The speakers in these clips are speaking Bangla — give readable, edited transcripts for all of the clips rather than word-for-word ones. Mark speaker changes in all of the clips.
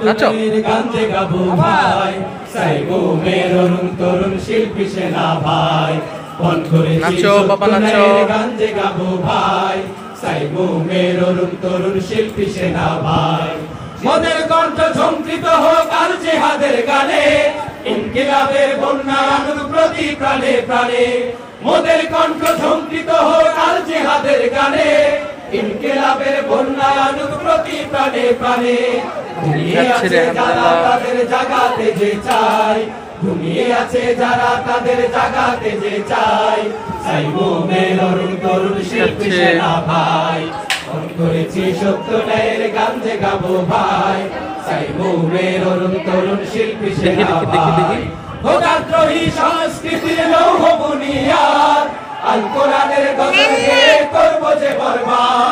Speaker 1: নাচো
Speaker 2: গানতে গাবো ভাই সাইবো মেরুন তরুণ শিল্পী সেনা ভাই মন করেছি
Speaker 1: নাচো বাবা নাচো
Speaker 2: গানতে গাবো ভাই সাইবো মেরুন তরুণ শিল্পী সেনা ভাই মোদের কণ্ঠ ঝংকৃত হোক আর জিহাদের গানে ইনকিলাবের বন্যা আনুক প্রতি প্রাণে প্রাণে মোদের কণ্ঠ ঝংকৃত হোক আর জিহাদের গানে ইনকিলাবের বন্যা আনুক প্রতি প্রাণে প্রাণে ঘুমিয়ে আছে যারা তাদের জাগাতে যে চাই ঘুমিয়ে আছে যারা তাদের জাগাতে যে চাই সাইবো মেরুন তরুণ শিল্পী সেনা ভাই মন করেছি সত্য ন্যায়ের গান যে গাবো ভাই সাইবো মেরুন তরুণ শিল্পী সেনা ভাই ভোগাদ্রোহী সংস্কৃতির লৌহ বুনিয়াদ আল কোরআনের গজল গেয়ে করবো যে বরবাদ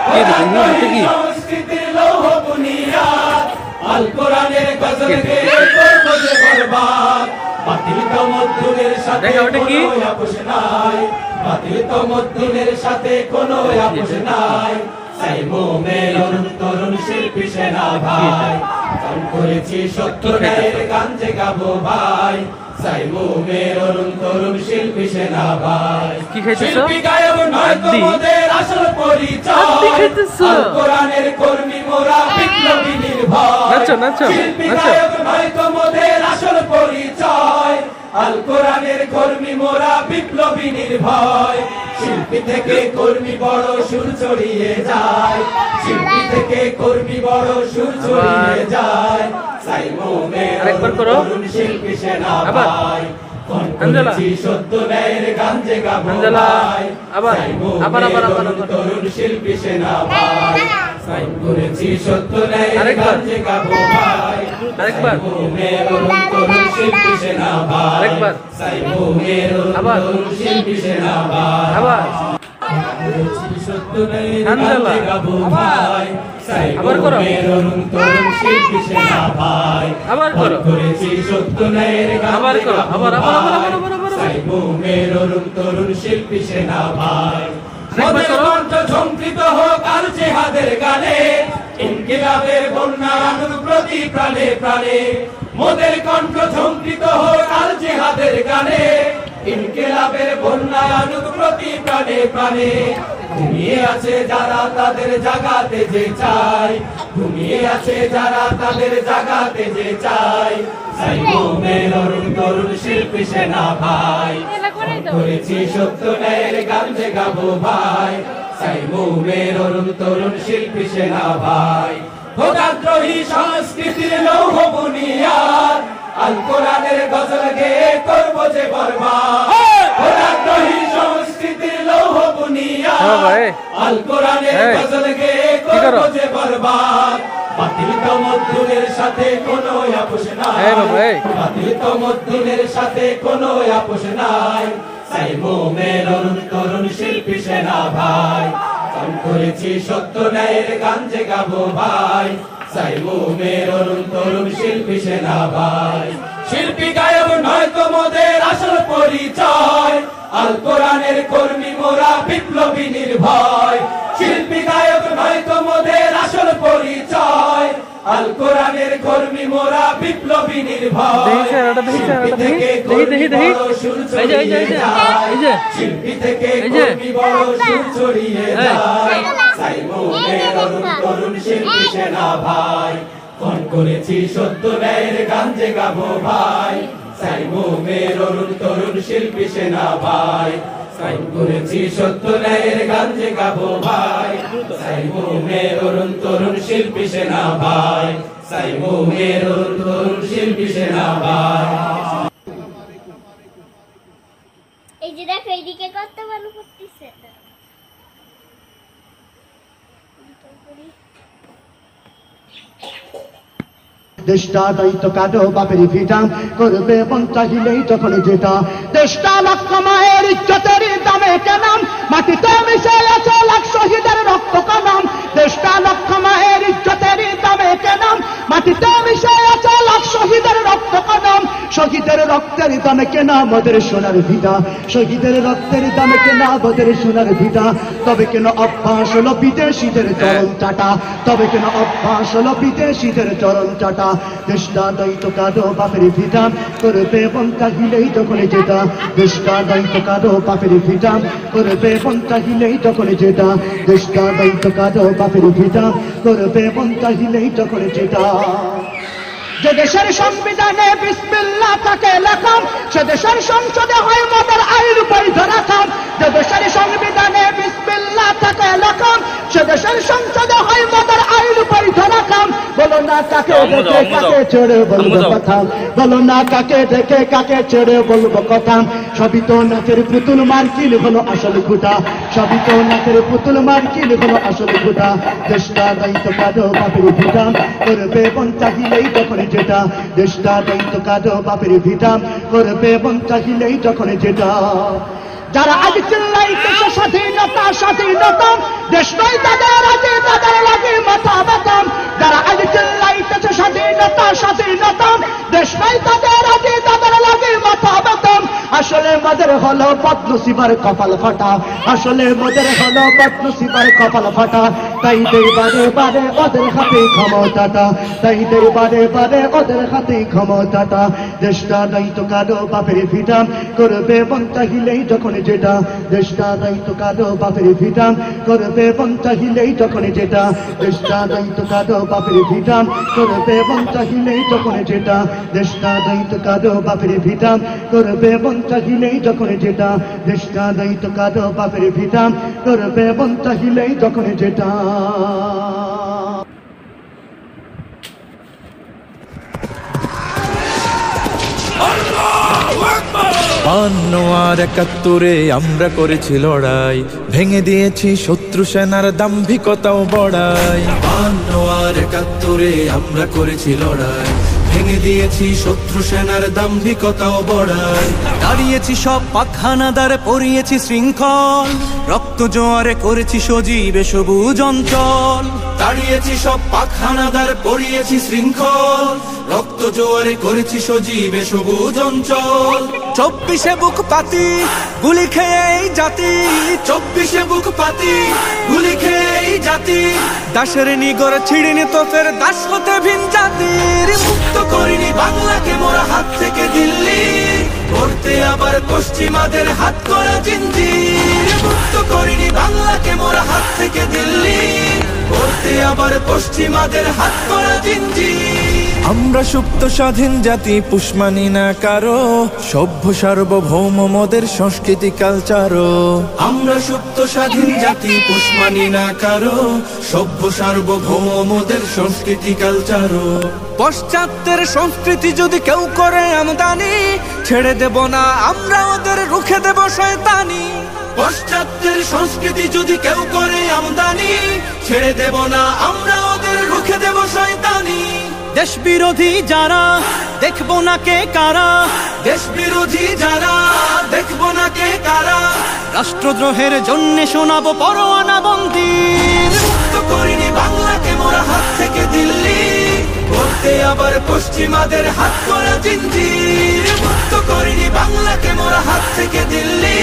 Speaker 2: ভোগাদ্রোহী সংস্কৃতির লৌহ বুনিয়াদ আল কোরআনের গজল গেয়ে করবো যে বরবাদ বাতিল তমদ্দুনের সাথে কোনো আপোষ নাই বাতিল তমদ্দুনের সাথে কোনো আপোষ নাই সাইবো মেরুন তরুণ শিল্পী সেনা ভাই গান করেছি সত্য ন্যায়ের গান যে গাবো ভাই সাইবো মেরুন তরুণ শিল্পী সেনা ভাই শিল্পী গায়ক নয় তোমাদের আসল পরিচয় আল কোরআনের কর্মী মোরা বিপ্লবী নির্ভয় শিল্পী গায়ক নয় তোমাদের আসল পরিচয় আল কোরআনের কর্মী মোরা বিপ্লবী নির্ভয় শিল্পী থেকে কর্মী বড় সুর ছড়িয়ে যায় শিল্পী থেকে কর্মী বড় সুর ছড়িয়ে যায় সাইবো মেরুন তরুণ শিল্পী সেনা ভাই করেছি সত্য ন্যায়ের গান যে গাবো ভাই সাইবো মেরুন তরুণ শিল্পী সেনা ভাই করেছি সত্য ন্যায়ের গান যে গাবো ভাই সাইবো মেরুন তরুণ শিল্পী সেনা ভাই সাইবো মেরুন তরুণ শিল্পী সেনা ভাই সত্য ন্যায়ের গান যে গাবো ভাই সাইবো মেরুন তরুণ শিল্পী সেনা ভাই করেছি সত্য ন্যায়ের গান যে গাবো ভাই সাইবো মেরুন তরুণ শিল্পী সেনা ভাই মোদের কণ্ঠ ঝংকৃত হোক আর জিহাদের গানে ইনকিলাবের বন্যা আনুক প্রতি প্রাণে প্রাণে মোদের কণ্ঠ ঝংকৃত হোক আর জিহাদের গানে ইনকিলাবের বন্যা আনুক প্রতি প্রাণে প্রাণে ঘুমিয়ে আছে যারা তাদের জাগাতে যে চাই ঘুমিয়ে আছে যারা তাদের জাগাতে যে চাই সাইবো মেরুন তরুণ শিল্পী সেনা ভাই করেছি সত্য ন্যায়ের গান যে গাবো ভাই সাইবো মেরুন তরুণ শিল্পী সেনা ভাই ভোগাদ্রোহী সংস্কৃতির লৌহ বুনিয়াদ আল কোরআনের গজল গেয়ে করবো যে বরবাদ ভোগাদ্রোহী সংস্কৃতির লৌহ বুনিয়াদ আল কোরআনের গজল গেয়ে করবো যে বরবাদ বাতিল তমদ্দুনের সাথে কোনো আপোষ নাই বাতিল তমদ্দুনের সাথে কোনো আপোষ নাই সাইবো মেরুন তরুণ শিল্পী সেনা ভাই গান করেছি সত্য ন্যায়ের গান যে গাবো ভাই সাইবো মেরুন তরুণ শিল্পী সেনা ভাই শিল্পী গায়ক নয় তোমাদের আসল পরিচয় আল কোরআনের কর্মী মোরা বিপ্লবী নির্ভয় শিল্পী গায়ক নয় তোমাদের আসল পরিচয় আল কোরআনের কর্মী মোরা বিপ্লবী নির্ভয় শিল্পী থেকে কর্মী বড় সুর ছড়িয়ে যায় শিল্পী থেকে কর্মী বড় সুর ছড়িয়ে যায় সাইবো মেরুন তরুণ শিল্পী সেনা ভাই গান করেছি সত্য ন্যায়ের গান যে গাবো ভাই সাইবো মেরুন তরুণ শিল্পী সেনা ভাই করেছি সত্য ন্যায়ের গান যে গাবো ভাই সাইবো মেরুন তরুণ শিল্পী সেনা ভাই সাইবো মেরুন তরুণ শিল্পী সেনা ভাই
Speaker 3: এই যে দেখো এইদিকে কত ভালো করতেছে
Speaker 4: দেশটা দায়িত্ব কাটো বাপের ভিটা করবে মন চাহিলেই তখন যেটা দেশটা লক্ষ মায়ের ইজ্জতের দামে কেনাম মাটিতে মিশে আছে লাখ শহীদের রক্ত কানাম দেশটা লক্ষ মায়ের ইজ্জতের দামে কেনাম মাটিতে মিশে আছে লাখ শহীদের রক্ত কানাম শহীদের রক্তের দামে কেনা আমাদের সোনার ভিটা, শহীদের রক্তের দামে কেনা আমাদের সোনার ভিটা। তবে কেন অভ্যাস হলো বিদেশিদের চরণ চাটা, তবে কেন অভ্যাস হলো বিদেশিদের চরণ চাটা। দেশটা দায়িত্ব কারো বাপের ভিটা, করবে মন চাহিলেই যখন যেটা। দেশটা দায়িত্ব কারো বাপের ভিটা, করবে মন চাহিলেই যখন যেটা। দেশটা দায়িত্ব কারো বাপের ভিটা, করবে মন চাহিলেই যখন যেটা। যে দেশের সংবিধানে বিসমিল্লাহ তাকে লেখাম, সে দেশের সংসদে হয় মদের আইন বৈধ রাখাম। যে দেশের সংবিধানে বিসমিল্লাহ তাকে লেখাম, সে দেশের সংসদে হয় মদের আইন বৈধ রাখাম। বলো না কাকে দেখে কাকে ছেড়ে বলবো কথা, বলো না কাকে দেখে কাকে ছেড়ে বলবো কথা। সবই তো নাচের পুতুল মার্কিল হলো আসল খুঁটা, সবই তো নাচের পুতুল মার্কিল হলো আসল খুঁটা। দেশটা দায়িত্ব কারো বাপের ভিটা, করবে মন চাহিলেই যখন যেটা। দেশটা দায়িত্ব কারো বাপের ভিটা, করবে মন চাহিলেই যখন যেটা। যারা আজ চিল্লাইতেছে স্বাধীনতা স্বাধীনতা, দেশ নয় তাদের আগে তাদের লাগে মাথা ব্যথা। যারা আজ চিল্লাইতেছে স্বাধীনতা স্বাধীনতা, দেশ নয় তাদের আগে তাদের লাগে মাথা ব্যথা। আসলে মদের হলো বদনসিবার কপাল ফাটা, আসলে মদের হলো বদনসিবার কপাল ফাটা। তাই দেই বারে বারে ওদের হাতে ক্ষমতাটা, তাই দেই বারে বারে ওদের হাতে ক্ষমতাটা। দেশটা দায়িত্ব কারো বাপের ভিটা, করবে মন চাহিলেই যখন যেটা। দেশটা দায়িত্ব কারো বাপের ভিটা, করবে মন চাহিলেই যখন যেটা। দেশটা দায়িত্ব কারো বাপের ভিটা, করবে মন চাহিলেই যখন যেটা। দেশটা দায়িত্ব কারো বাপের ভিটা, করবে মন চাহিলেই যখন যেটা। দেশটা দায়িত্ব কারো বাপের ভিটা, করবে মন চাহিলেই যখন যেটা।
Speaker 1: বান্ন আর ৭১ আমরা করেছি লড়াই, ভেঙে দিয়েছি শত্রু সেনার দাম্ভিকতাও বড়াই। বান্ন আর ৭১ আমরা করেছি লড়াই, ভেঙে দিয়েছি শত্রু সেনার দাম্ভিকতাও বড়াই। দাঁড়িয়েছি সব পাকখানাদার, পরিয়েছি শৃঙ্খল, রক্ত জোয়ারে করেছি সজীবে সবুজ অঞ্চল। দাঁড়িয়েছি সব পাকখানাদার, পরিয়েছি শৃঙ্খল, রক্ত জোয়ারে করেছি সজীবে সবুজ অঞ্চল। ২৪ বুক পাতি গুলি খেয়ে এই জাতি, ২৪ বুক পাতি গুলি খেয়ে এই জাতি। দাসের নিগর ছিড়িনি তো ফের দাস হতে ভিন জাতির। মুক্ত করিনি বাংলাকে মোরা হাত থেকে দিল্লি, করতে আবার পশ্চিমাদের হাত করা জিঞ্জির। মুক্ত করিনি বাংলাকে মোরা হাত থেকে দিল্লি, করতে আবার পশ্চিমাদের হাত করা জিঞ্জির। আমরা সুপ্ত স্বাধীন জাতি, পুষ মানি না কারো, সভ্য সার্বভৌম মোদের সংস্কৃতি কালচারও। আমরা সুপ্ত স্বাধীন জাতি, পুষ মানি না কারো, সভ্য সার্বভৌম মোদের সংস্কৃতি কালচারও। পশ্চাত্যের সংস্কৃতি যদি কেউ করে আমদানি, ছেড়ে দেব না আমরা ওদের, রুখে দেব শয়তানি। পশ্চাত্যের সংস্কৃতি যদি কেউ করে আমদানি, ছেড়ে দেব না আমরা ওদের, রুখে দেব শয়তানি। দেশ বিরোধী যারা দেখবো না কে কারা, দেশ বিরোধী যারা দেখবো না কে কারা। রাষ্ট্রদ্রোহের জন্য শোনাবো পরোয়ানা বন্দির। মুক্ত করিনি বাংলাকে মোরা হাত থেকে দিল্লি, করতে আবার পশ্চিমাদের হাত করা জিঞ্জির। মুক্ত করিনি বাংলাকে মোরা হাত থেকে দিল্লি,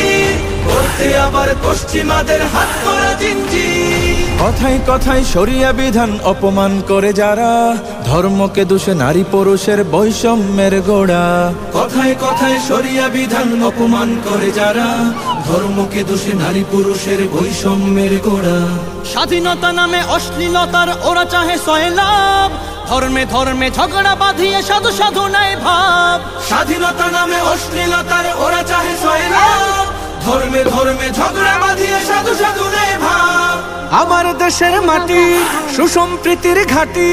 Speaker 1: করতে আবার পশ্চিমাদের হাত করা জিঞ্জির। কথায় কথায় শরিয়া বিধান অপমান করে যারা, ধর্মকে দোষে নারী পুরুষের বৈষম্যের গোড়া। কথায় কথায় শরিয়া বিধান অপমান করে যারা, ধর্মকে দোষে নারী পুরুষের বৈষম্যের গোড়া। স্বাধীনতা নামে অশ্লীলতার ওরা চাহে সয়লাভ, ধর্মে ধর্মে ঝগড়া বাঁধিয়ে সাধু সাধু নাই ভাব। স্বাধীনতা নামে অশ্লীলতার ওরা চাহে সয়লাভ, ধর্মে ধর্মে ঝগড়া বাঁধিয়ে সাধু সাধু নাই ভাব। আমার দেশের মাটি সুসম্প্রীতির ঘাটি,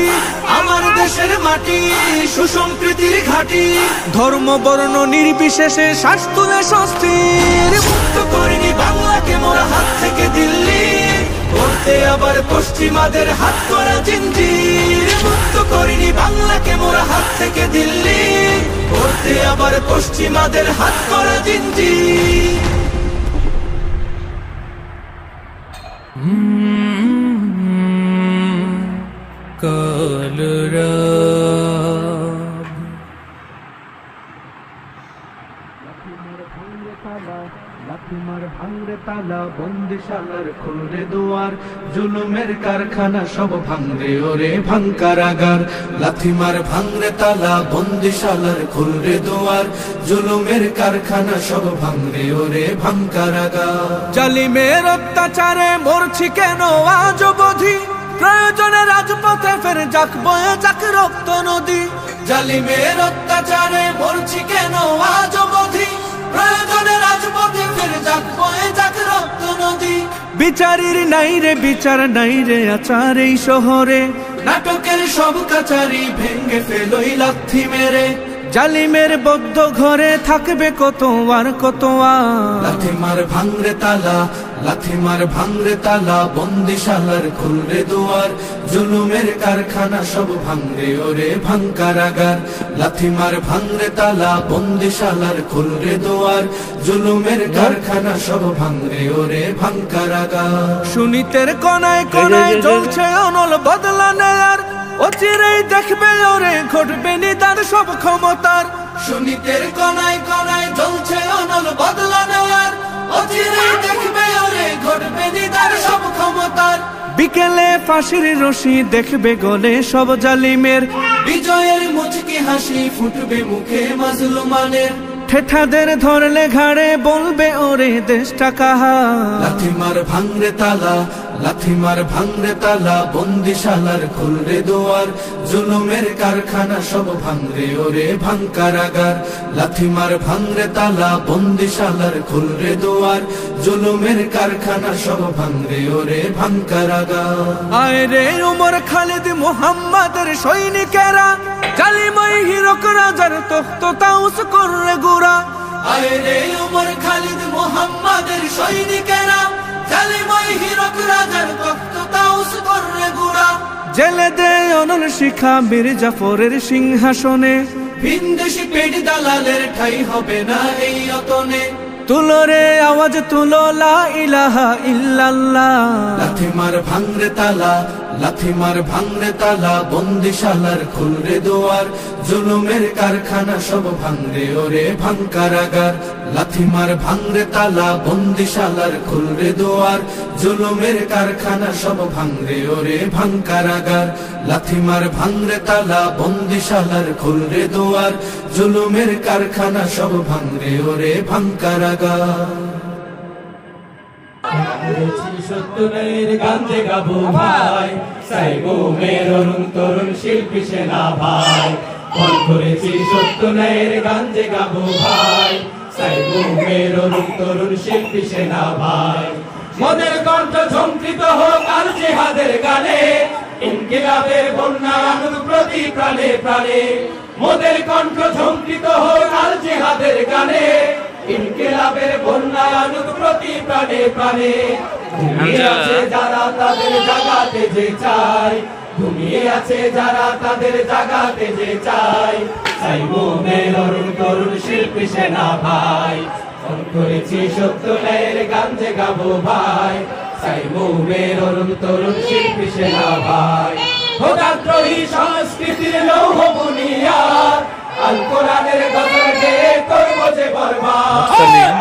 Speaker 1: আমার দেশের মাটি সুসম্প্রীতির ঘাটি। ধর্ম বর্ণ নির্বিশেষে শ্বাস তুলে স্বস্তির। মুক্ত করিনি বাংলাকে মোরা হাত থেকে দিল্লি, করতে আবার পশ্চিমাদের হাত করা জিঞ্জির। মুক্ত করিনি বাংলাকে মোরা হাত থেকে দিল্লি, করতে আবার পশ্চিমাদের হাত করা জিঞ্জির। কালরা তালা বন্দিশালার খুলরে দুয়ার জুলুমের কারখানা সব ভাঙরে ওরে ভাঙ কারাগার লাথি মার ভাঙরে তালা বন্দিশালার খুলরে দুয়ার জুলুমের কারখানা সব ভাঙরে ওরে ভাঙ কারাগার জালিমের অত্যাচারে মরছি কেন আজ অবধি প্রয়োজনে রাজপথে ফের যাক বয়ে যাক রক্ত নদী জালিমের অত্যাচারে মরছি কেন আজ অবধি প্রয়োজনে রাজপথে ফের যাক বয়ে যাক রক্ত নদী বিচারের নাই রে বিচার নাই রে আচার এই শহরে নাটকের সব কাচারি ভেঙ্গে ফেলোই লাথি মেরে জালিমের বদ্ধ ঘরে থাকবে কত আর কত লাথি মার ভাঙরে তালা লাথি মার ভাঙরে তালা বন্দিশালার খুলরে দুয়ার জুলুমের কারখানা সব ভাঙরে ওরে ভাঙ কারাগার লাথি মার ভাঙরে তালা বন্দিশালার খুলরে দুয়ার জুলুমের কারখানা সব ভাঙরে ওরে ভাঙ কারাগার সুনীতের কোনায় কোনায় জ্বলছে অনল বদলা নেয়ার অচিরেই দেখবে ওরে ঘটবে নিদান সব ক্ষমতার সুনীতের কোনায় কোনায় জ্বলছে অনল বদলা নেয়ার অচিরেই দেখবে ওরে ঘটবে নিদান সব ক্ষমতার বিকেলে ফাঁসির রশি দেখবে গলে সব জালিমের বিজয়ের মুচকি হাসি ফুটবে মুখে মাজলুমানের ঠেঠাদের ধরলে ঘাড়ে বলবে ওরে দেশটা কাহা লাথি মার ভাঙরে তালা লাথি মার ভাঙরে তালা বন্দিশালার খুলরে দুয়ার জুলুমের কারখানা সব ভাঙরে ওরে ভাঙ কারাগার লাথি মার ভাঙরে তালা বন্দিশালার খুলরে দুয়ার জুলুমের কারখানা সব ভাঙরে ওরে ভাঙ কারাগার আয় রে উমর খালিদ মুহাম্মাদের সৈনিকেরা জালিমাই হিরক রাজার তখ্ত তাউস কররে গুরা আয় রে উমর খালিদ মুহাম্মাদের সৈনিকেরা জালিমাই হিরক রাজার তখ্ত তাউস কররে গুরা জেলে দে অনল শিখা বীর জাফরের সিংহাসনে ভিনদেশি পেট দালালের ঠাই হবে না এই অতনে তুলো রে আওয়াজ তুলো লা ইলাহা ইল্লাল্লাহ লাথি মার ভাঙরে তালা লাথি মার ভাঙরে তালা বন্দিশালার খুলরে দুয়ার জুলুমের কারখানা সব ভাঙরে ওরে ভাঙ কারাগার লাথি মার ভাঙরে তালা বন্দিশালার খুলরে দুয়ার জুলুমের কারখানা সব ভাঙরে ওরে ভাঙ কারাগার লাথি মার ভাঙরে তালা বন্দিশালার খুলরে দুয়ার জুলুমের কারখানা সব ভাঙরে ওরে ভাঙ কারাগার
Speaker 2: সত্তরের গান্ধে গাবো ভাই সাইবো মের অরুণ তরুণ শিল্পী সেনা ভাই ফোন করেছি সত্তরের গান্ধে গাবো ভাই সাইবো মের অরুণ তরুণ শিল্পী সেনা ভাই মোদের কণ্ঠ ঝঙ্কৃত হোক আর জিহাদের গানে ইনকিলাবের বন্যা আনুক প্রতি প্রাণে প্রাণে মোদের কণ্ঠ ঝঙ্কৃত হোক আর জিহাদের গানে ইনকিলাবের বন্যা আনুক প্রতি প্রাণে প্রাণে ঘুমিয়ে আছে যারা তাদের জাগাতে যে চায় ঘুমিয়ে আছে যারা তাদের জাগাতে যে চায় সাইবো মের অরুণ তরুণ শিল্পী সেনা ভাই ফোন করেছি সত্তরের গান্ধে গাবো ভাই সাইবো মের অরুণ তরুণ শিল্পী সেনা ভাই খোদাদ্রোহী সংস্কৃতির লৌহ বুনিয়াদ আল কোরআনের গজল গেয়ে করবো যে বরবাদ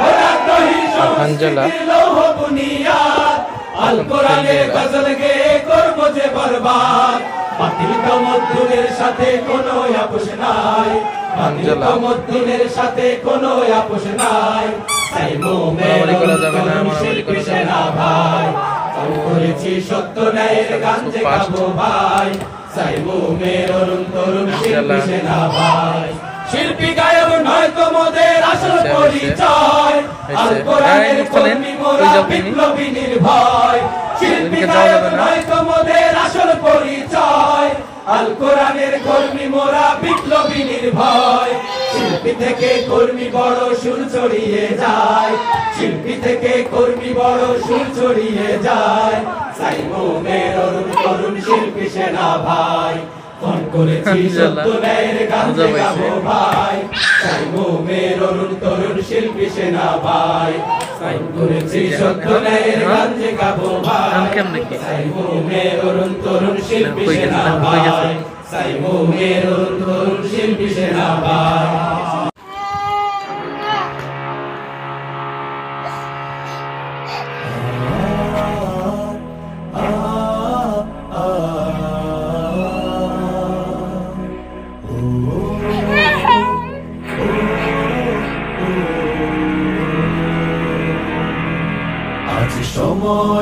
Speaker 2: খোদাদ্রোহী সংস্কৃতির লৌহ বুনিয়াদ আল কোরআনের গজল গেয়ে করবো যে বরবাদ বাতিল তমদ্দুনের সাথে কোনো আপোষ নাই বাতিল তমদ্দুনের সাথে কোনো আপোষ নাই সাইবো মের অরুণ শিল্পী সেনা ভাই ফোন করেছি সত্য ন্যায়ের গান যে গাবো ভাই সাইবো মের অরুণ তরুণ শিল্পী সেনা ভাই শিল্পী গায়ক নয় তো মোদের আসল পরিচয় আল কোরআনের কর্মী মোরা বিপ্লবী নির্ভয় শিল্পী গায়ক নয় তো মোদের আসল পরিচয় আল কোরআনের কর্মী মোরা বিপ্লবী নির্ভয় শিল্পী থেকে কর্মী বড় সুর ছড়িয়ে যায় শিল্পী থেকে কর্মী বড় সুর ছড়িয়ে যায় সাইবো মের অরুণ তরুণ শিল্পী সেনা ভাই ফোন করেছি সত্য ন্যায়ের গান যে গাবো ভাই সাইবো মের অরুণ তরুণ শিল্পী সেনা ভাই ফোন করেছি সত্য ন্যায়ের গান যে গাবো ভাই সাইবো মের অরুণ তরুণ শিল্পী সেনা ভাই সাইবো মের অরুণ তরুণ শিল্পী সেনা ভাই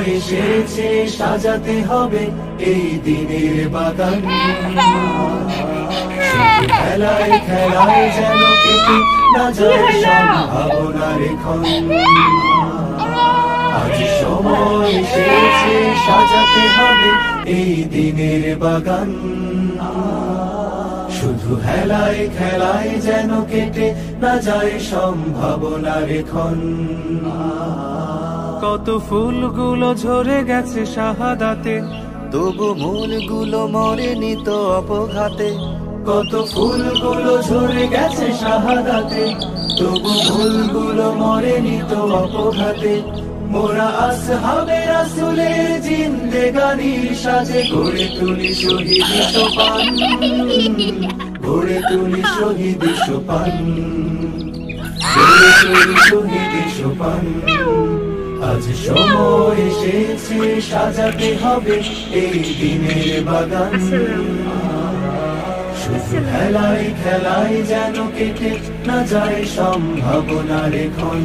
Speaker 5: সময় এসেছে সাজাতে হবে এই দিনের বাগান খেলায় খেলায় যেন কেটে না যায় সম্ভাবনার ক্ষণ আজ সময় এসেছে সাজাতে হবে এই দিনের বাগান শুধু হেলায় খেলায় যেন কেটে না যায় সম্ভাবনার ক্ষণ
Speaker 1: কত ফুলগুলো ঝরে গেছে শাহাদাতে, তবু মূলগুলো মরেনি তো অপঘাতে।
Speaker 5: কত ফুলগুলো ঝরে গেছে শাহাদাতে, তবু ফুলগুলো মরেনি তো অপঘাতে। মোরা আসহাবে রাসূলের জিন্দেগানির সাজে গড়ে তুলি শহীদ সোপান, গড়ে তুলি শহীদ সোপান, গড়ে তুলি শহীদ সোপান। আজ সময় এসেছে সাজাতে হবে এই দিনের বাগান শুধু খেলায় খেলায় যেন কেটে না যায় সম্ভাবনার ক্ষণ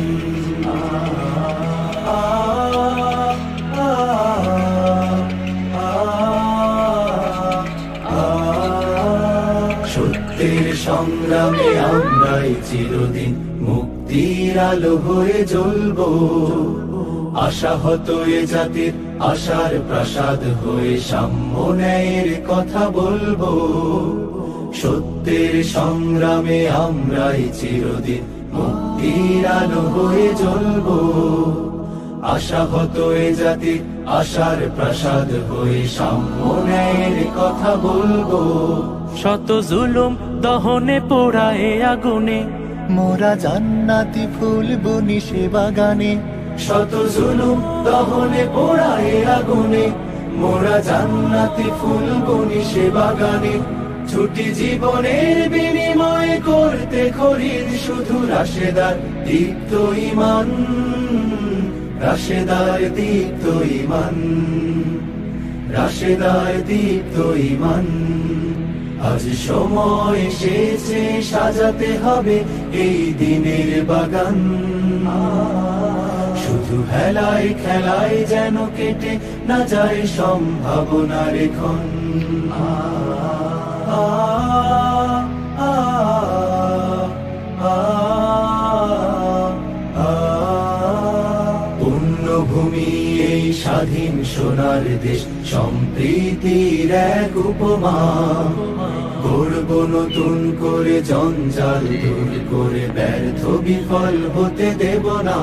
Speaker 5: সত্যের সংগ্রামে আমরাই চিরদিন মুক্তির আলো হয়ে জ্বলবো আশাহত এ জাতির আশার প্রাসাদ হয়ে সাম্য ন্যায়ের কথা বলবো সত্যের সংগ্রামে আমরাই চিরদিন মুক্তির আলো হয়ে জ্বলবো আশাহত এ জাতির আশার প্রাসাদ হয়ে সাম্য ন্যায়ের কথা বলবো
Speaker 1: শত জুলুম দহনে পোড়ায় আগুনে,
Speaker 5: মোরা জান্নাতি ফুল বুনি সে বাগানে শত জুলুম দহনে পোড়ায় আগুনে মোরা জান্নাতি ফুল বুনি সে বাগানে ছুটি জীবনের বিনিময়ে করতে খরিদ শুধু রাশেদার দীপ্ত ঈমান রাশেদার দীপ্ত ঈমান রাশেদার দীপ্ত ঈমান আজ সময় এসেছে সাজাতে হবে এই দিনের বাগান শুধু হেলায় খেলায় যেন কেটে না যায় সম্ভাবনার ক্ষণ পুণ্যভূমি এই স্বাধীন সোনার দেশ সম্প্রীতির এক উপমা গড়ব নতুন করে জঞ্জাল দূর করে ব্যর্থ বিফল হতে দেব না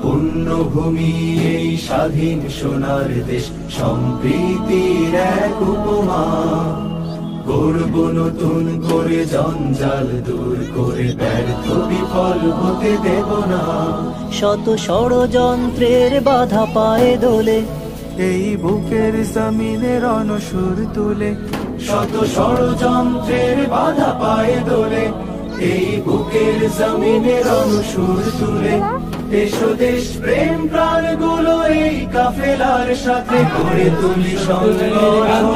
Speaker 5: পুণ্যভূমি এই স্বাধীন সোনার দেশ সম্প্রীতির এক উপমা গড়ব নতুন করে জঞ্জাল দূর করে ব্যর্থ বিফল হতে দেব না
Speaker 6: শত ষড়যন্ত্রের বাধা পায়ে দোলে
Speaker 1: এই বুকের জমিনে রণসুর তুলে
Speaker 5: শত ষড়যন্ত্রের বাধা পায়ে দোলে এই বুকের জমিনে রণসুর তুলে দেশ দেশ প্রেম প্রাণ গুলো এই কাফেলার সাথে গড়ে তুলি সংগ্রাম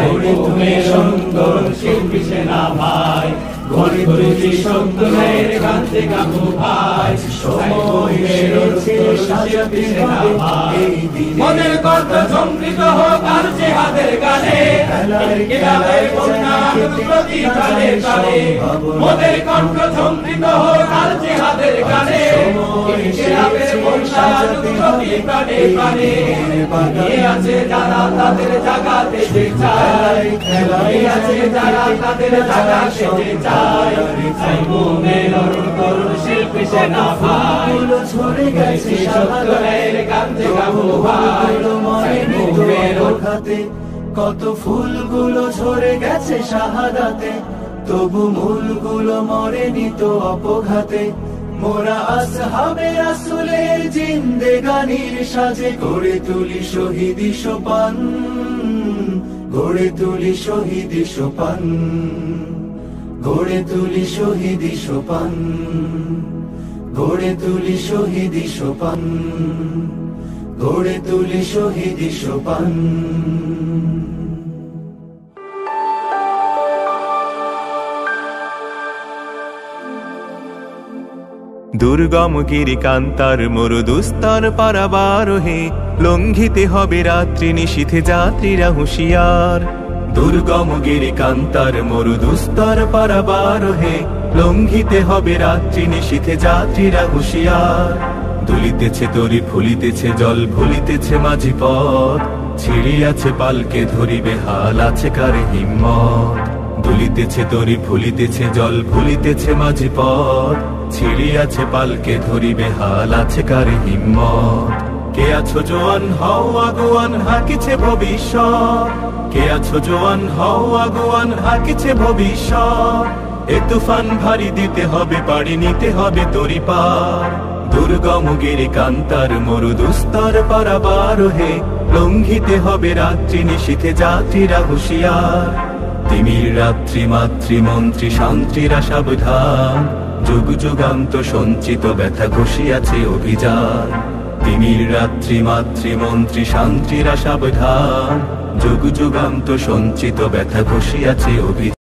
Speaker 2: গড়ে তুলি সুন্দর শিল্পী সেনা ভাই গড়ে তুলি সুন্দরের গান্ধে গাবো ভাই সময় এসেছে সাজাতে হবে এই দিনে মনের কণ্ঠ ঝঙ্কৃত হোক আর জিহাদের গানে ইনকিলাবের বন্যা প্রতি তালে তালে মনের কণ্ঠ ঝঙ্কৃত হোক আর জিহাদের গানে ইনকিলাবের বন্যা প্রতি প্রাণে প্রাণে এই আছে যারা তাদের জাগাতে চায় এই আছে যারা তাদের জাগাতে চায় সাইমুমের তরুণ শিল্পী সেনা ভাই
Speaker 5: ঝরে গেছে
Speaker 2: সত্যের গান্ধে গাবো ভাই সাইমুমের
Speaker 5: খাতে কত ফুলগুলো ঝরে গেছে শাহাদাতে তবু মূলগুলো মরেনি তো অপঘাতে মোরা আসহাবে রাসূলের জিন্দেগানির সাজে গড়ে তুলি শহীদি সোপান গড়ে তুলি শহীদি সোপান গড়ে তুলি শহীদি সোপান গড়ে তুলি শহীদি সোপান গড়ে তুলি শহীদি সোপান
Speaker 7: দুর্গম গিরিকান্তার মরুদুস্তর পারাবারোহে লঙ্ঘিতে হবে রাত্রি নিশীথে যাত্রীরা হুঁশিয়ার। দুর্গম গিরিকান্তার মরুদুস্তর পারাবারোহে লঙ্ঘিতে হবে রাত্রি নিশীথে যাত্রীরা হুঁশিয়ার। দুলিতেছে তরি ফুলিতেছে জল ভুলিতেছে মাঝি পথ, ছিড়িয়াছে পালকে ধরিবে হাল আছে কারে হিম্মত। দুলিতেছে তরি ফুলিতেছে জল ভুলিতেছে মাঝি পথ, ছিড়িয়াছে পালকে ধরিবে হাল আছে কারে হিম্মত। কে আছো জোয়ান হও আগুয়ান হাকিছে ভবিষ্যৎ, কে আছো জোয়ান হও আগুয়ান হাকিছে ভবিষ্যৎ। এ তুফান ভারী দিতে হবে পাড়ি নিতে হবে তরি পার। দুর্গম গিরিকান্তার মরুদুস্তর পারাবারোহে লঙ্ঘিতে হবে রাত্রি নিশীথে যাত্রীরা হুঁশিয়ার। তিমির রাত্রি মাতৃমন্ত্রী শান্তিরা সাবধান, যুগ যুগান্ত সঞ্চিত ব্যথা ঘষিয়াছে অভিযান। তিমির রাত্রি মাতৃমন্ত্রী শান্তিরা সাবধান, যুগ যুগান্ত সঞ্চিত ব্যথা ঘষিয়াছে অভিযান।